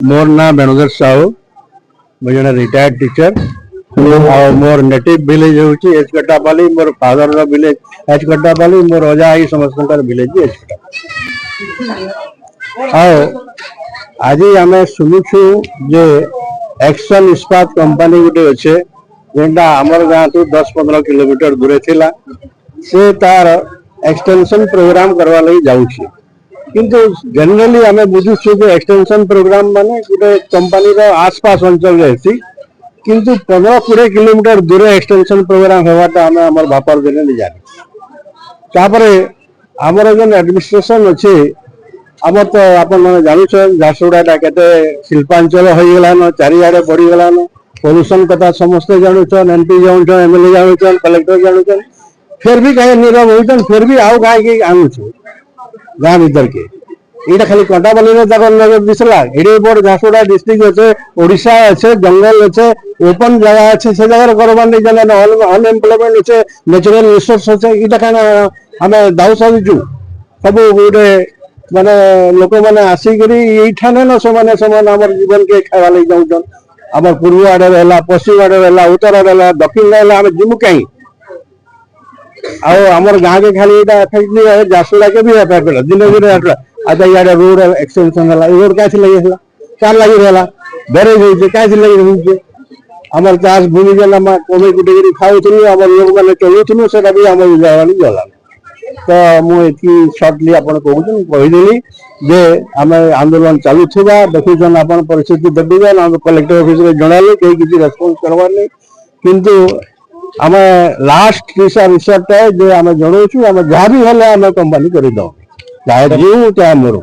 मोर ना बेणुधर साहू मुझे retired teacher और मोर नेटिव विलेज होची एचकटापाली मोर फादर रो विलेज एचकटापाली मोर अजा आई समस्त विलेज एचकटा आज आम शुणुछु जे एक्शन इस्पात कंपनी गोटे अच्छे जेटा आमर गाँ तो 10-15 किलोमीटर दूरे थिला से तार एक्सटेंशन प्रोग्राम करवा लगी जाऊँगी किंतु जनरली आम बुझुछु जे एक्सटेंशन प्रोग्राम माने गोटे कंपनी रो आसपास अंचल रहसी किंतु 15-20 किलोमीटर दूर एक्सटेंशन प्रोग्राम होवाटा आम आम बापर दिन नहीं जानी तापरे आमर जो एडमिनिस्ट्रेशन अच्छे आम तो आप जानून झारसुगुड़ा केते शिल्पांचल हो गलान चारिआडे बढ़ीगलान पॉल्यूशन कथा समस्ते जानून एमपी जानून एमएलए जानून कलेक्टर जानून फिर भी कहीं नीरव होचन फिर भी आउ कहीं आणुछु गाँ भीतर के ये खाली कंटापाली नजर दिसला एडे बड़ झारसुगुड़ा डिस्ट्रिक्ट अच्छे ओडिशा अच्छे जंगल अच्छे ओपन जगह अच्छे से जगह करवार नहीं जाना अनएम्प्लॉयमेंट अच्छे नेचुरल रिसोर्स अच्छे ये क्या आम दाऊ साजु सब गोटे माने लोक मैंने आसिक न से जीवन के खावा लगे जाऊन आम पूर्व आड़े रहा पश्चिम आड़े रहा उत्तर आड़े रहा दक्षिण रहा आम जीमु कहीं आमर गाँ के खाली एफेक्ट नहीं है झारसुगुड़ा के भी एफेक्ट है दिन दिन अच्छा इे रोड एक्सटेंशन है रोड क्या लगे क्या लगी रहा बैरेज हो क्या लगे आमर चाष भूमि जेना कमे कुटे खाऊलु आम लोक मैंने चलुलु से भी आम गला तो मुझे सर्टली आप कहीदेली जे आम आंदोलन चलुवा देखुन आप परिस्थिति देखुन कलेक्टर ऑफिस में जनालु कहीं किसी रेस्पॉन्स करवार नहीं किंतु आम लास्ट रिसोर्ट है जे आम जनाऊँ आम जहाँ भी हेल्ले आम कंपनी करदे चाहे जीव चाहे मरु।